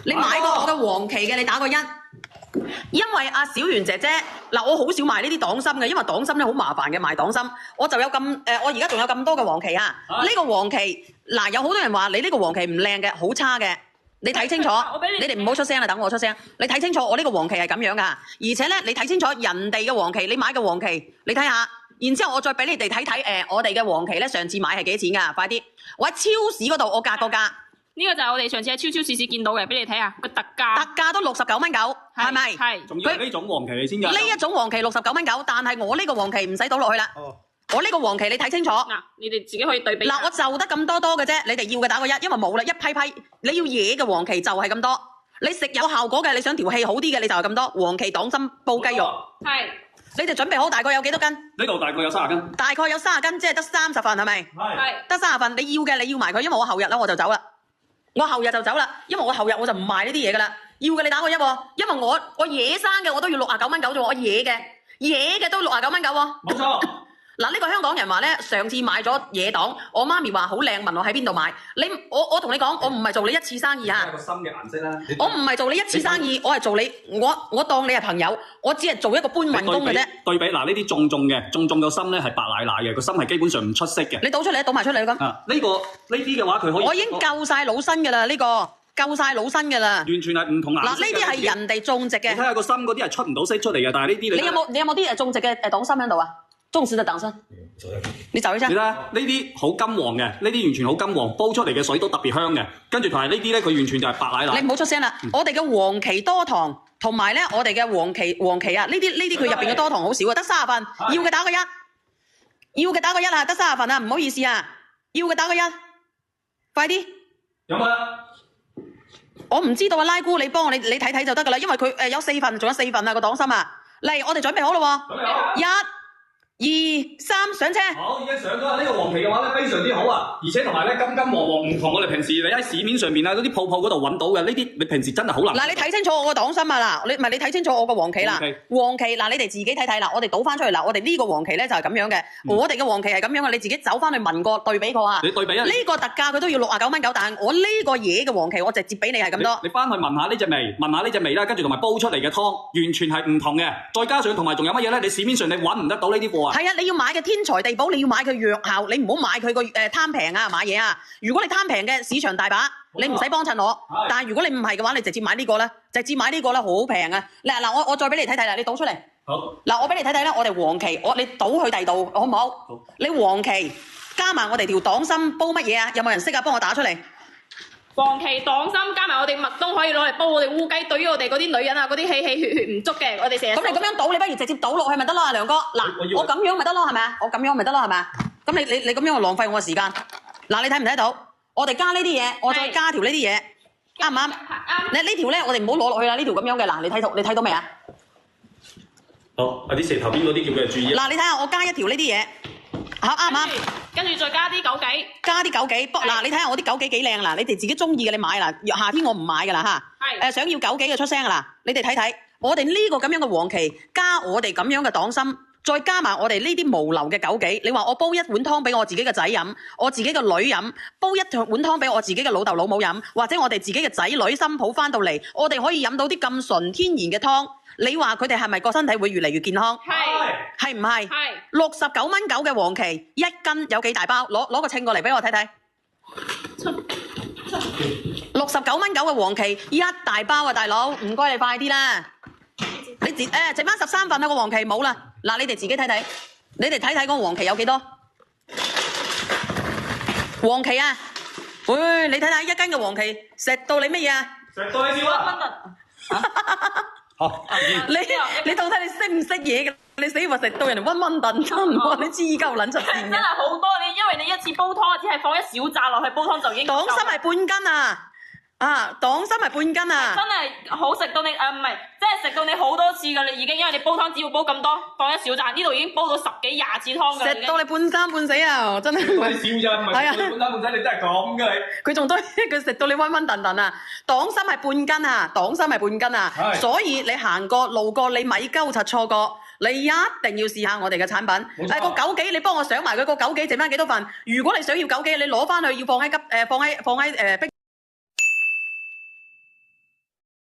你買過我嘅黃旗嘅，你打個1。因為阿小圓姐姐嗱，我好少賣呢啲黨參嘅，因為黨參咧好麻煩嘅賣黨參，我就有我而家仲有咁多嘅黃旗啊！呢個黃旗嗱，有好多人話你呢個黃旗唔靚嘅，好差嘅。你睇清楚，你哋唔好出聲啦，等我出聲。你睇清楚，我呢個黃旗係咁樣噶，而且咧你睇清楚人哋嘅黃旗，你買嘅黃旗，你睇下，然之後我再俾你哋睇睇我哋嘅黃旗咧，上次買係幾錢噶？快啲，我喺超市嗰度我格個價。呢個就係我哋上次喺超市見到嘅，俾你睇下個特價。特價都69.9蚊，係咪？係。仲要係呢種黃旗先㗎。呢一種黃旗69.9蚊，但係我呢個黃旗唔使倒落去啦。我呢個黃旗你睇清楚。嗱，你哋自己可以對比。嗱，我就得咁多嘅啫，你哋要嘅打個1，因為冇啦，一批批。你要野嘅黃旗就係咁多，你食有效果嘅，你想條氣好啲嘅，你就係咁多。黃旗黨參煲雞肉。係。你哋準備好大概有幾多斤？呢度大概有30斤。大概有30斤，即係得30份係咪？係。得30份，你要嘅你要埋佢，因為我後日咧我就走啦。我後日就走啦，因為我後日我就唔賣呢啲嘢噶啦。要嘅你打個1喎，因為我野生嘅我都要69.9蚊啫，我野嘅都69.9蚊喎。冇錯。嗱，呢個香港人話咧，上次買咗野黨，我媽咪話好靚，問我喺邊度買。我同你講，我唔係做你一次生意啊。係個心嘅顏色啦。我唔係做你一次生意，我係做你，我當你係朋友，我只係做一個搬運工嘅啫。對比嗱，呢啲重嘅心咧係白奶奶嘅，個心係基本上唔出色嘅。你倒出嚟，倒埋出嚟咁。呢啲嘅話佢可以。我已經夠晒老身㗎啦，呢個夠晒老身㗎啦。完全係唔同顏色。嗱，呢啲係人哋種植嘅。你睇下個心嗰啲係出唔到色出嚟嘅，但係呢啲你有冇啲種植嘅黨參喺度啊？種植嘅黨參。你走一陣。你睇下呢啲好金黃嘅，呢啲完全好金黃，煲出嚟嘅水都特別香嘅。跟住同埋呢啲咧，佢完全就係白奶奶。你唔好出聲啦！我哋嘅黃旗多糖，同埋咧我哋嘅黃旗啊，呢啲佢入邊嘅多糖好少啊，得30份。要嘅打個1，要嘅打個1啊，得30份啊，唔好意思啊，要嘅打個1，快啲。有冇？我唔知道啊，拉姑你幫我你睇睇就得噶啦，因為佢有4份，仲有4份啊個黨參啊。嚟，我哋準備好啦喎。1、2、3，上車。好，已經上咗啦。呢個黃旗嘅話咧，非常之好啊，而且同埋咧金黃唔同我哋平時你喺市面上面啊嗰啲鋪嗰度揾到嘅呢啲，你平時真係好難。嗱，你睇清楚我個黨參啊，嗱，你睇清楚我個黃旗啦。黃旗嗱，你哋自己睇睇啦，我哋倒翻出嚟啦。我哋呢個黃旗咧就係咁樣嘅，我哋嘅黃旗係咁樣嘅，你自己走翻去問過對比過啊。你對比啊。呢個特價佢都要69.9蚊，但係我呢個野嘅黃旗我直接俾你係咁多。你翻去聞下呢隻味，聞下呢隻味啦，跟住同埋煲出嚟嘅湯完全係唔同嘅，再加上同埋仲有乜嘢咧？你市面上你揾唔得到呢啲貨啊。係啊，你要買嘅天才地寶，你要買佢藥效，你唔好買佢個貪平啊買嘢啊！如果你貪平嘅市場大把，你唔使幫襯我。但係如果你唔係嘅話，你直接買呢個啦，好平啊！嗱，我再俾你睇睇啦，你倒出嚟。好。嗱，我俾你睇睇啦，我哋黃旗，你倒去第二度好唔好？好。你黃旗加埋我哋條黨參煲乜嘢啊？有冇人識啊？幫我打出嚟。黃旗黨參加埋我哋麥冬可以攞嚟煲我哋烏雞，對於我哋嗰啲女人啊，嗰啲氣血唔足嘅，我哋成日。咁你咁樣倒，你不如直接倒落去咪得咯，阿梁哥。嗱，我咁樣咪得咯，係咪啊？我咁樣咪得咯，係咪啊？咁你咁樣就浪費我嘅時間。嗱，你睇唔睇到？我哋加呢啲嘢，我再加條呢啲嘢，啱唔啱？啱。呢條咧，我哋唔好攞落去啦，呢條咁樣嘅。嗱，你睇到未啊？好，啲蛇頭邊嗰啲叫佢注意。嗱，你睇下，我加一條呢啲嘢，啱唔啱？跟住再加啲枸杞，加啲枸杞。嗱，你睇下我啲枸杞幾靚啦，你哋自己中意嘅你買啦。夏天我唔買噶啦嚇。想要枸杞嘅出聲啦，你哋睇睇，我哋呢個咁樣嘅黃旗，加我哋咁樣嘅黨參，再加埋我哋呢啲無流嘅枸杞。你話我煲一碗湯俾我自己嘅仔飲，我自己嘅女飲，煲一碗湯俾我自己嘅老豆老母飲，或者我哋自己嘅仔女新抱翻到嚟，我哋可以飲到啲咁純天然嘅湯。你話佢哋係咪個身體會越嚟越健康？係唔係？69.9蚊嘅黃旗1斤有幾大包？攞個稱過嚟俾我睇睇。69.9蚊嘅黃旗1大包啊，大佬，唔該你快啲啦。你剩翻13份啦，個黃旗冇啦。嗱，你哋自己睇睇，你哋睇睇個黃旗有幾多？黃旗啊，喂，你睇睇1斤嘅黃旗食到你乜嘢啊？食到你笑啊！你到底你識唔識嘢嘅？你死話食到人哋暈暈頓頓喎！你黐鳩撚出線嘅。真係好多，因為你一次煲湯只係放一小紮落去煲湯就已經。黨參係半斤啊！黨參係半斤啊！真係好食到你唔係，即係食到你好多次噶啦已經，因為你煲湯只要煲咁多，放一小紮，呢度已經煲到10幾20次湯噶啦。食到你半生半死啊！真係。你笑咋？唔係半生半死，你真係咁噶你。佢仲多，佢食到你暈暈頓頓啊！黨參係半斤啊！黨參係半斤啊！所以你行過路過，你咪鳩柒錯過。你一定要試下我哋嘅產品。個枸杞，你幫我上埋佢個枸杞剩翻幾多份？如果你想要枸杞，你攞翻去要放喺冰